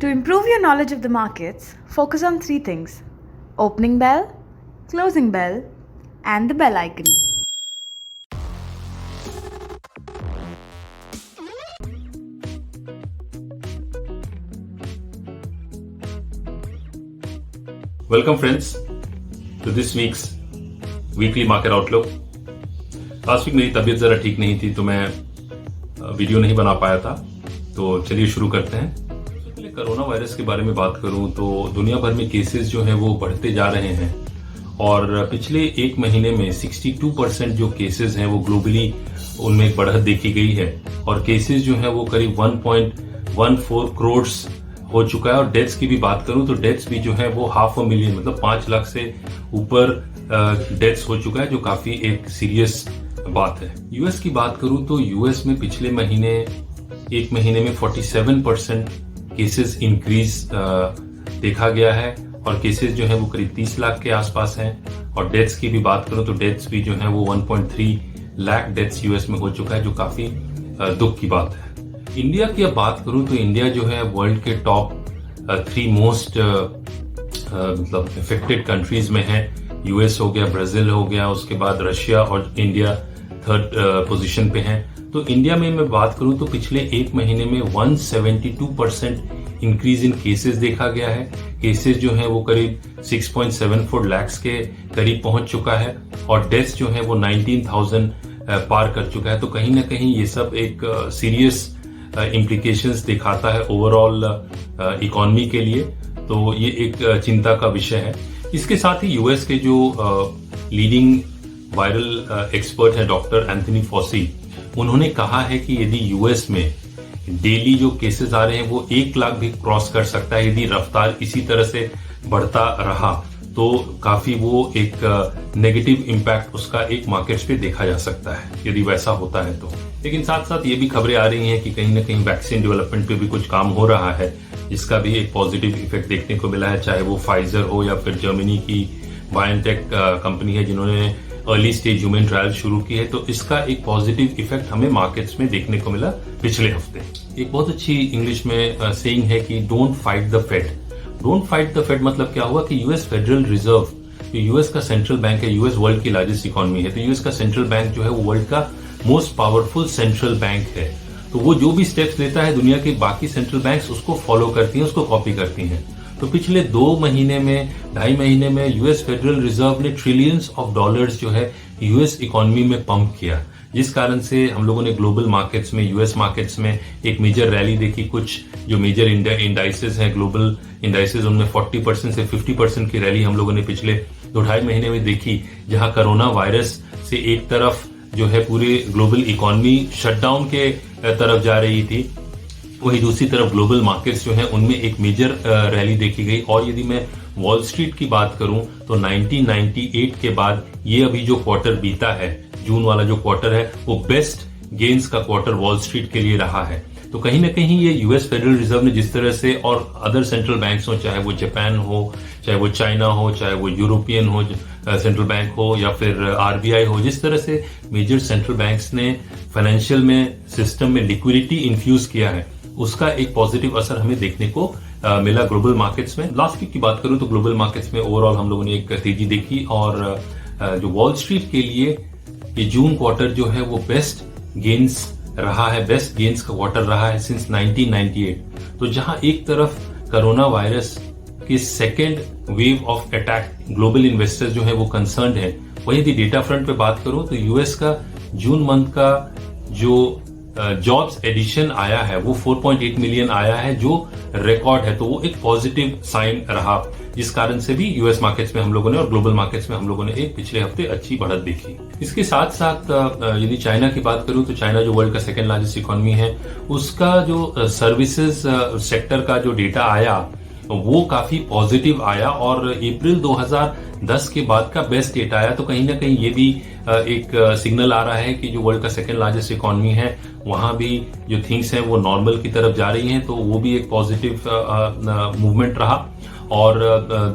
To improve your knowledge of the markets, focus on three things: opening bell, closing bell, and the bell icon. Welcome friends to this week's weekly market outlook. Last week मेरी तबीयत जरा ठीक नहीं थी तो मैं video नहीं बना पाया था, तो चलिए शुरू करते हैं। सबसे पहले कोरोना वायरस के बारे में बात करूं तो दुनिया भर में केसेस जो हैं वो बढ़ते जा रहे हैं और पिछले एक महीने में 62% जो केसेस हैं वो ग्लोबली उनमें एक बढ़त देखी गई है और केसेस जो हैं वो करीब 1.14 करोड़ हो चुका है। और डेथ्स की भी बात करूं तो डेथ्स भी जो है वो 500,000 मतलब 5 लाख से ऊपर डेथ्स हो चुका है, जो काफी एक सीरियस बात है। यूएस की बात करूं तो यूएस में पिछले महीने एक महीने में 47% केसेस इंक्रीज देखा गया है और केसेस जो है वो करीब 30 लाख के आसपास हैं। और डेथ्स की भी बात करूं तो डेथ्स भी जो है वो 1.3 लाख डेथ्स यूएस में हो चुका है, जो काफी दुख की बात है। इंडिया की अब बात करूं तो इंडिया जो है वर्ल्ड के टॉप 3 मोस्ट मतलब इफेक्टेड कंट्रीज में है। यूएस हो गया, ब्राजील हो गया, उसके बाद रशिया और इंडिया थर्ड पोजीशन पे हैं। तो इंडिया में मैं बात करूं तो पिछले एक महीने में 172% इंक्रीज इन केसेस देखा गया है। केसेस जो है वो करीब 6.74 लाख के करीब पहुंच चुका है और डेथ्स जो है वो 19,000 पार कर चुका है। तो कहीं ना कहीं ये सब एक सीरियस इम्प्लीकेशंस दिखाता है ओवरऑल इकोनॉमी के लिए, तो ये एक चिंता का विषय है। इसके साथ ही यूएस के जो लीडिंग वायरल एक्सपर्ट है डॉक्टर एंथनी फॉसी, उन्होंने कहा है कि यदि यूएस में डेली जो केसेस आ रहे हैं वो 1 लाख भी क्रॉस कर सकता है यदि रफ्तार इसी तरह से बढ़ता रहा, तो काफी वो एक नेगेटिव इम्पैक्ट उसका एक मार्केट्स पे देखा जा सकता है यदि वैसा होता है तो। लेकिन साथ साथ ये भी खबरें आ रही हैं कि कहीं ना कहीं वैक्सीन डेवलपमेंट पे भी कुछ काम हो रहा है, जिसका भी एक पॉजिटिव इफेक्ट देखने को मिला है, चाहे वो फाइजर हो या फिर जर्मनी की बायोटेक कंपनी है जिन्होंने अर्ली स्टेज ह्यूमन ट्रायल शुरू की है। तो इसका एक पॉजिटिव इफेक्ट हमें मार्केट्स में देखने को मिला पिछले हफ्ते। एक बहुत अच्छी इंग्लिश में सेइंग है कि don't fight the Fed. Don't fight the Fed मतलब क्या हुआ कि यूएस फेडरल रिजर्व, जो यूएस का सेंट्रल बैंक है, यूएस वर्ल्ड की लार्जेस्ट इकोनॉमी है, तो यूएस का सेंट्रल बैंक जो है वो वर्ल्ड का मोस्ट पावरफुल सेंट्रल बैंक है। तो वो जो भी स्टेप्स लेता है दुनिया के बाकी सेंट्रल बैंक्स उसको फॉलो करती हैं, उसको कॉपी करती हैं। तो पिछले 2 महीने में 2.5 महीने में यूएस फेडरल रिजर्व ने ट्रिलियंस ऑफ डॉलर्स जो है यूएस इकोनॉमी में पंप किया, जिस कारण से हम लोगों ने ग्लोबल मार्केट्स में, यूएस मार्केट्स में एक मेजर रैली देखी। कुछ जो मेजर इंडाइसेस हैं, ग्लोबल इंडाइसेस, उनमें 40% से 50% की रैली हम लोगों ने पिछले 2.5 महीने में देखी, जहां कोरोना वायरस से एक तरफ जो है पूरी ग्लोबल इकोनॉमी शटडाउन के तरफ जा रही थी, वहीं दूसरी तरफ ग्लोबल मार्केट्स जो हैं उनमें एक मेजर रैली देखी गई। और यदि मैं वॉल स्ट्रीट की बात करूं तो 1998 के बाद ये अभी जो क्वार्टर बीता है, जून वाला जो क्वार्टर है, वो बेस्ट गेन्स का क्वार्टर वॉल स्ट्रीट के लिए रहा है। तो कहीं ना कहीं ये यूएस फेडरल रिजर्व ने जिस तरह से, और अदर सेंट्रल बैंक्स हो, चाहे वो जापान हो, चाहे वो चाइना हो, चाहे वो यूरोपियन हो सेंट्रल बैंक हो या फिर आरबीआई हो, जिस तरह से मेजर सेंट्रल बैंक्स ने फाइनेंशियल में सिस्टम में लिक्विडिटी इन्फ्यूज किया है, उसका एक पॉजिटिव असर हमें देखने को मिला ग्लोबल मार्केट्स में। लास्ट वीक की बात करूं तो ग्लोबल मार्केट्स में ओवरऑल हम लोगों ने एक तेजी देखी और जो वॉल स्ट्रीट के लिए ये जून क्वार्टर जो है वो बेस्ट गेन्स रहा है, बेस्ट गेन्स का क्वार्टर रहा है सिंस 1998। तो जहां एक तरफ कोरोना वायरस के second wave of attack global investors जो है वो कंसर्न्ड है, वहीं यदि डेटा फ्रंट पे बात करूं तो यूएस का जून मंथ का जो जॉब्स एडिशन आया है वो 4.8 मिलियन आया है, जो रिकॉर्ड है। तो वो एक पॉजिटिव साइन रहा, जिस कारण से भी यूएस मार्केट्स में हम लोगों ने और ग्लोबल मार्केट्स में हम लोगों ने एक पिछले हफ्ते अच्छी बढ़त देखी। इसके साथ साथ यदि चाइना की बात करूं तो चाइना जो वर्ल्ड का सेकेंड लार्जेस्ट इकोनॉमी है, उसका जो सर्विसेज सेक्टर का जो डेटा आया वो काफी पॉजिटिव आया और अप्रैल 2010 के बाद का बेस्ट डेटा आया। तो कहीं ना कहीं ये भी एक सिग्नल आ रहा है कि जो वर्ल्ड का सेकेंड लार्जेस्ट इकोनॉमी है वहां भी जो थिंग्स हैं वो नॉर्मल की तरफ जा रही हैं, तो वो भी एक पॉजिटिव मूवमेंट रहा। और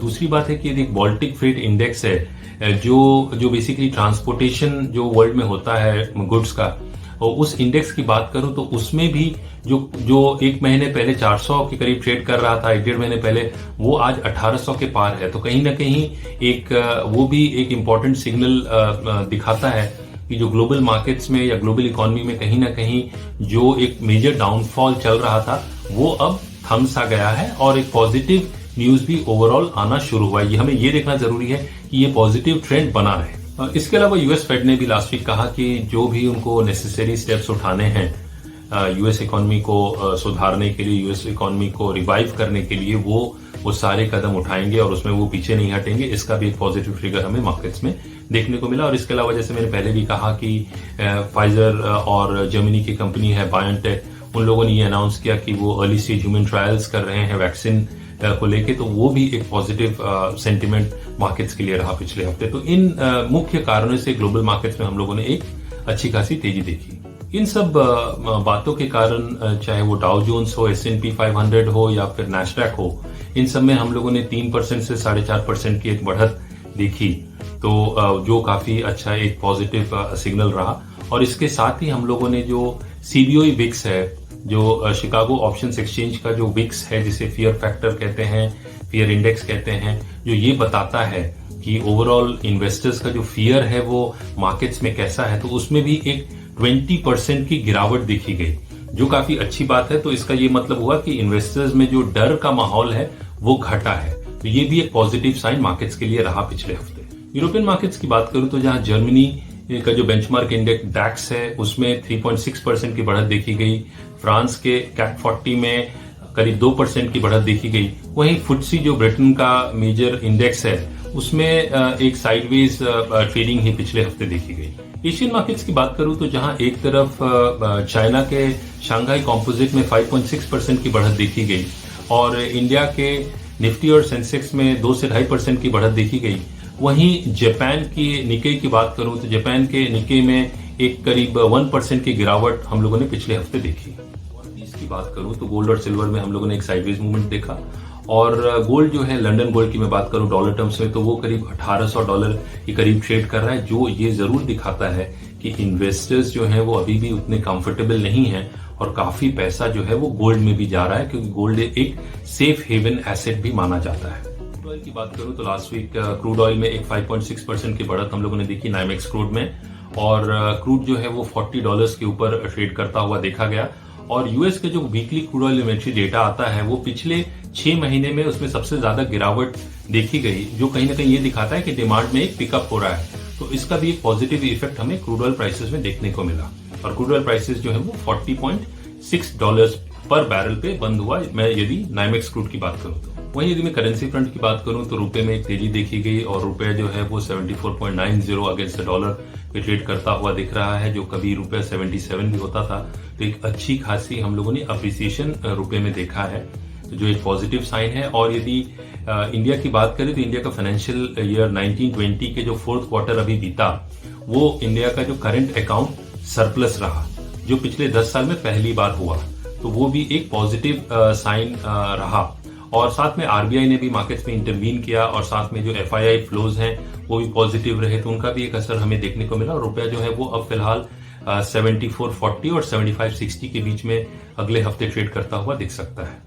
दूसरी बात है कि यदि बाल्टिक फ्रेट इंडेक्स है जो बेसिकली ट्रांसपोर्टेशन जो वर्ल्ड में होता है गुड्स का, और उस इंडेक्स की बात करूं तो उसमें भी जो एक महीने पहले 400 के करीब ट्रेड कर रहा था, एक डेढ़ महीने पहले, वो आज 1800 के पार है। तो कहीं ना कहीं वो भी एक इम्पॉर्टेंट सिग्नल दिखाता है कि जो ग्लोबल मार्केट्स में या ग्लोबल इकोनॉमी में कहीं ना कहीं जो एक मेजर डाउनफॉल चल रहा था वो अब थम सा गया है और एक पॉजिटिव न्यूज भी ओवरऑल आना शुरू हुआ है। ये हमें ये देखना जरूरी है कि ये पॉजिटिव ट्रेंड बना रहे। इसके अलावा यूएस फेड ने भी लास्ट वीक कहा कि जो भी उनको नेसेसरी स्टेप्स उठाने हैं यूएस इकोनॉमी को सुधारने के लिए, यूएस इकोनॉमी को रिवाइव करने के लिए, वो सारे कदम उठाएंगे और उसमें वो पीछे नहीं हटेंगे। इसका भी एक पॉजिटिव ट्रिगर हमें मार्केट्स में देखने को मिला। और इसके अलावा जैसे मैंने पहले भी कहा कि फाइजर और जर्मनी की कंपनी है बायोनटेक, उन लोगों ने ये अनाउंस किया कि वो अर्ली स्टेज ह्यूमन ट्रायल्स कर रहे हैं वैक्सीन को लेके, तो वो भी एक पॉजिटिव सेंटिमेंट मार्केट्स के लिए रहा पिछले हफ्ते। तो इन मुख्य कारणों से ग्लोबल मार्केट्स में हम लोगों ने एक अच्छी खासी तेजी देखी। इन सब बातों के कारण चाहे वो डाउ जोन्स हो, S&P 500 हो या फिर नैस्डैक हो, इन सब में हम लोगों ने 3% से 4.5% की एक बढ़त देखी, तो जो काफी अच्छा एक पॉजिटिव सिग्नल रहा। और इसके साथ ही हम लोगों ने जो CBOE विक्स है, जो शिकागो ऑप्शंस एक्सचेंज का जो विक्स है, जिसे फियर फैक्टर कहते हैं, फियर इंडेक्स कहते हैं, जो ये बताता है कि ओवरऑल इन्वेस्टर्स का जो फियर है वो मार्केट्स में कैसा है, तो उसमें भी एक 20% की गिरावट देखी गई, जो काफी अच्छी बात है। तो इसका ये मतलब हुआ कि इन्वेस्टर्स में जो डर का माहौल है वो घटा है। तो ये भी एक पॉजिटिव साइन मार्केट्स के लिए रहा पिछले हफ्ते। यूरोपियन मार्केट्स की बात करूं तो जहां जर्मनी का जो बेंचमार्क इंडेक्स डैक्स है उसमें 3.6% की बढ़त देखी गई, फ्रांस के कैक 40 में करीब 2% की बढ़त देखी गई, वहीं फुटसी जो ब्रिटेन का मेजर इंडेक्स है उसमें एक साइडवेज ट्रेडिंग ही पिछले हफ्ते देखी गई। एशियन मार्केट्स की बात करूं तो जहां एक तरफ चाइना के शंघाई कॉम्पोजिट में 5.6% की बढ़त देखी गई और इंडिया के निफ्टी और सेंसेक्स में 2 से 2.5% की बढ़त देखी गई, वहीं जापान की निक्केई की बात करूं तो जापान के निक्केई में एक करीब 1% की गिरावट हम लोगों ने पिछले हफ्ते देखी। की बात करूं तो गोल्ड और सिल्वर में हम लोगों ने एक साइडवेज मूवमेंट देखा और गोल्ड जो है, लंदन गोल्ड की मैं बात करूं डॉलर टर्म्स में, तो वो करीब $1800 के करीब ट्रेड कर रहा है, जो ये जरूर दिखाता है कि इन्वेस्टर्स जो है वो अभी भी उतने कंफर्टेबल नहीं है और काफी पैसा जो है वो गोल्ड में भी जा रहा है, क्योंकि गोल्ड एक सेफ हेवन एसेट भी माना जाता है। क्रूड ऑयल की बात करूं तो लास्ट वीक क्रूड ऑयल में एक 5.6% की बढ़त हम लोगों ने देखी नाइमेक्स क्रूड में, और क्रूड जो है वो $40 के ऊपर ट्रेड करता हुआ देखा गया। और यूएस के जो weekly crude oil inventory data आता है वो पिछले 6 महीने में उसमें सबसे ज्यादा गिरावट देखी गई, जो कहीं ना कहीं ये दिखाता है कि डिमांड में एक पिकअप हो रहा है। तो इसका भी एक पॉजिटिव इफेक्ट हमें क्रूड ऑयल प्राइसेस में देखने को मिला और क्रूड ऑयल प्राइसेस जो है वो $40.6 पर बैरल पे बंद हुआ, मैं यदि नाइमेक्स क्रूड की बात करूं तो। वहीं यदि मैं करेंसी फ्रंट की बात करूं तो रुपए में एक तेजी देखी गई और रुपए जो है वो 74.90 अगेंस्ट द डॉलर पे ट्रेड करता हुआ दिख रहा है, जो कभी रुपए 77 भी होता था। तो एक अच्छी खासी हम लोगों ने अप्रिसिएशन रुपए में देखा है, तो जो एक पॉजिटिव साइन है। और यदि इंडिया की बात करें तो इंडिया का फाइनेंशियल ईयर 1920 के जो 4th क्वार्टर अभी बीता, वो इंडिया का जो करंट अकाउंट सरप्लस रहा, जो पिछले 10 साल में पहली बार हुआ, तो वो भी एक पॉजिटिव साइन रहा। और साथ में आरबीआई ने भी मार्केट्स में इंटरवीन किया और साथ में जो एफआईआई फ्लोज हैं वो भी पॉजिटिव रहे, तो उनका भी एक असर हमें देखने को मिला। और रुपया जो है वो अब फिलहाल 74.40 और 75.60 के बीच में अगले हफ्ते ट्रेड करता हुआ दिख सकता है।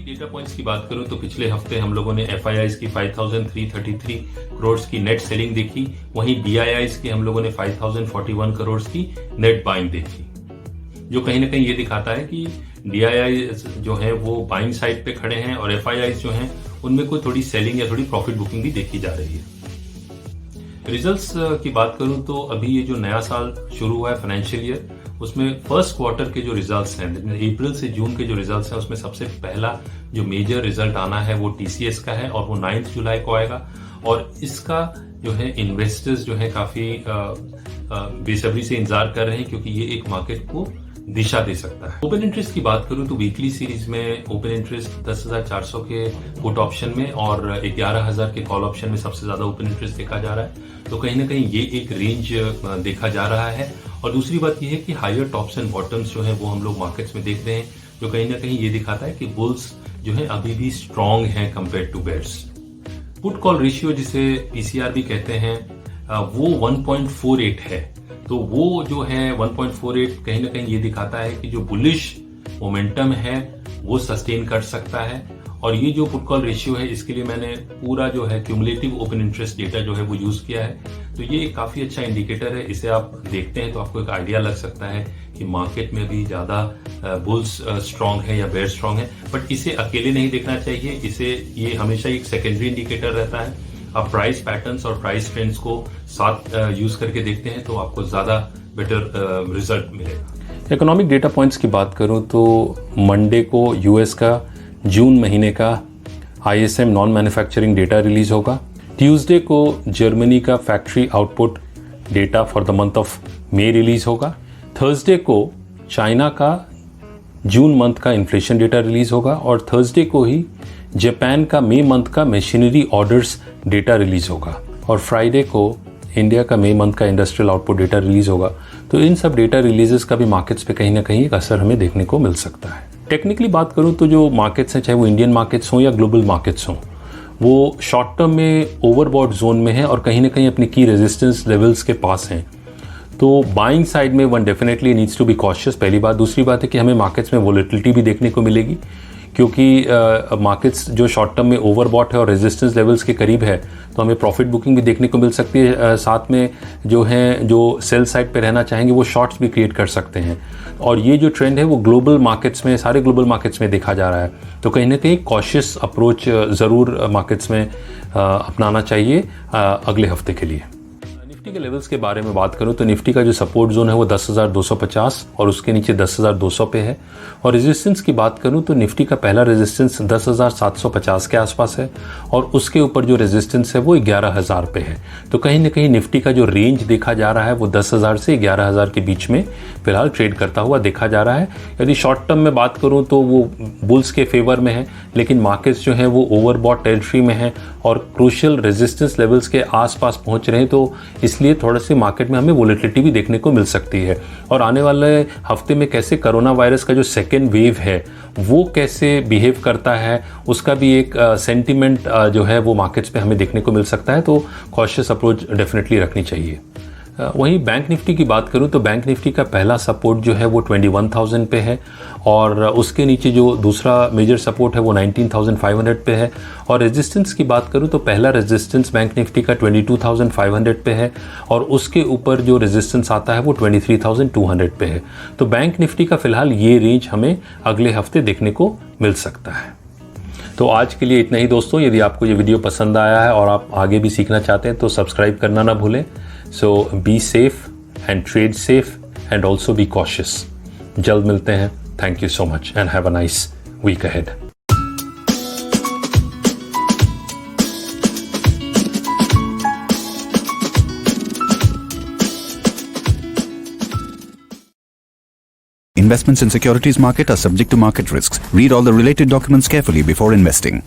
डेटा पॉइंट्स की बात करूं तो पिछले हफ्ते हम लोगों ने एफआईआईज की 5333 करोड़ की नेट सेलिंग देखी, वहीं डीआईआईज की हम लोगों ने 5041 करोड़ की नेट बाइंग देखी, जो कहीं ना कहीं ये दिखाता है कि डीआईआई जो है वो बाइंग साइड पे खड़े हैं और एफआईआई जो हैं उनमें कोई थोड़ी सेलिंग या थोड़ी प्रॉफिट बुकिंग भी देखी जा रही है। रिजल्ट्स की बात करूं तो अभी ये जो नया साल शुरू हुआ है फाइनेंशियल ईयर, उसमें फर्स्ट क्वार्टर के जो रिजल्ट्स हैं, अप्रैल से जून के जो रिजल्ट्स हैं, उसमें सबसे पहला जो मेजर रिजल्ट आना है वो टीसीएस का है और वो 9 जुलाई को आएगा। और इसका जो है इन्वेस्टर्स जो है काफी बेसब्री से इंतजार कर रहे हैं, क्योंकि ये एक मार्केट को दिशा दे सकता है। ओपन इंटरेस्ट की बात करूं तो वीकली सीरीज में ओपन इंटरेस्ट 10,400 के पुट ऑप्शन में और 11,000 के कॉल ऑप्शन में सबसे ज्यादा ओपन इंटरेस्ट देखा जा रहा है, तो कहीं ना कहीं ये एक रेंज देखा जा रहा है। और दूसरी बात यह है कि हायर टॉप्स एंड बॉटम्स जो है वो हम लोग मार्केट्स में देख रहे हैं, जो कहीं ना कहीं ये दिखाता है कि बुल्स जो है अभी भी स्ट्रांग है compare to bears. Put call ratio जिसे पीसीआर भी कहते हैं, वो 1.48 है, तो वो जो है 1.48 कहीं ना कहीं ये दिखाता है कि जो बुलिश मोमेंटम है वो सस्टेन कर सकता है। और ये जो पुट कॉल रेशियो है इसके लिए मैंने पूरा जो है क्यूमुलेटिव ओपन इंटरेस्ट डेटा जो है वो यूज किया है। तो ये काफी अच्छा इंडिकेटर है, इसे आप देखते हैं तो आपको एक आइडिया लग सकता है कि मार्केट में भी ज्यादा बुल्स स्ट्रांग है या बेयर स्ट्रांग है। बट इसे अकेले नहीं देखना चाहिए, इसे ये हमेशा एक सेकेंडरी इंडिकेटर रहता है। आप प्राइस पैटर्न्स और प्राइस ट्रेंड्स को साथ यूज करके देखते हैं तो आपको ज्यादा बेटर रिजल्ट मिलेगा। इकोनॉमिक डेटा पॉइंट्स की बात करूं तो मंडे को यूएस का जून महीने का ISM non manufacturing data release होगा। ट्यूसडे को जर्मनी का factory output data for the month of मई रिलीज होगा। थर्सडे को चाइना का जून मंथ का इन्फ्लेशन डेटा रिलीज होगा और थर्सडे को ही जापान का मई मंथ का मशीनरी ऑर्डर्स डेटा रिलीज होगा और फ्राइडे को इंडिया का मई मंथ का इंडस्ट्रियल आउटपुट डेटा रिलीज होगा। तो इन सब डेटा रिलीजेस का भी मार्केट्स पे कहीं ना कहीं एक असर हमें देखने को मिल सकता है। टेक्निकली बात करूं तो जो मार्केट्स हैं, चाहे वो इंडियन मार्केट्स हों या ग्लोबल मार्केट्स हों, वो शॉर्ट टर्म में ओवरबॉट जोन में है और कहीं ना कहीं अपनी की रेजिस्टेंस लेवल्स के पास हैं। तो बाइंग साइड में one definitely needs to be cautious, पहली बात। दूसरी बात है कि हमें मार्केट्स में वोलेटिलिटी भी देखने को मिलेगी क्योंकि मार्केट्स जो शॉर्ट टर्म में ओवरबॉट है और रेजिस्टेंस लेवल्स के करीब है तो हमें प्रॉफिट बुकिंग भी देखने को मिल सकती है। साथ में जो है जो सेल साइड पे रहना चाहेंगे वो शॉर्ट्स भी क्रिएट कर सकते हैं और ये जो ट्रेंड है वो ग्लोबल मार्केट्स में, सारे ग्लोबल मार्केट्स में देखा जा रहा है। तो कहीं ना कहीं कॉशियस अप्रोच ज़रूर मार्केट्स में अपनाना चाहिए अगले हफ्ते के लिए। निफ्टी के लेवल्स के बारे में बात करूं तो निफ्टी का जो सपोर्ट जोन है वो 10,250 और उसके नीचे 10,200 पे है और रेजिस्टेंस की बात करूं तो निफ्टी का पहला रेजिस्टेंस 10,750 के आसपास है और उसके ऊपर जो रेजिस्टेंस है वो 11,000 पे है। तो कहीं ना कहीं निफ्टी का जो रेंज देखा जा रहा है वो 10,000 से 11,000 के बीच में फिलहाल ट्रेड करता हुआ देखा जा रहा है। यदि शॉर्ट टर्म में बात करूं तो वो बुल्स के फेवर में है, लेकिन मार्केट्स जो है वो ओवरबॉट टेरिटरी में है और क्रूशियल रेजिस्टेंस लेवल्स के आसपास पहुंच रहे हैं। तो इसलिए थोड़ा सी मार्केट में हमें वोलेटिलिटी भी देखने को मिल सकती है और आने वाले हफ्ते में कैसे कोरोना वायरस का जो सेकेंड वेव है वो कैसे बिहेव करता है उसका भी एक सेंटिमेंट जो है वो मार्केट्स पे हमें देखने को मिल सकता है। तो कॉशियस अप्रोच डेफिनेटली रखनी चाहिए। वहीं बैंक निफ्टी की बात करूं तो बैंक निफ्टी का पहला सपोर्ट जो है वो 21,000 पे है और उसके नीचे जो दूसरा मेजर सपोर्ट है वो 19,500 पे है और रेजिस्टेंस की बात करूं तो पहला रेजिस्टेंस बैंक निफ्टी का 22,500 पे है और उसके ऊपर जो रेजिस्टेंस आता है वो 23,200 पे है। तो बैंक निफ्टी का फिलहाल ये रेंज हमें अगले हफ्ते देखने को मिल सकता है। तो आज के लिए इतना ही दोस्तों। यदि आपको ये वीडियो पसंद आया है और आप आगे भी सीखना चाहते हैं तो सब्सक्राइब करना ना भूलें। So be safe and trade safe and also be cautious. जल्द मिलते हैं। Thank you so much and have a nice week ahead. Investments in securities market are subject to market risks. Read all the related documents carefully before investing.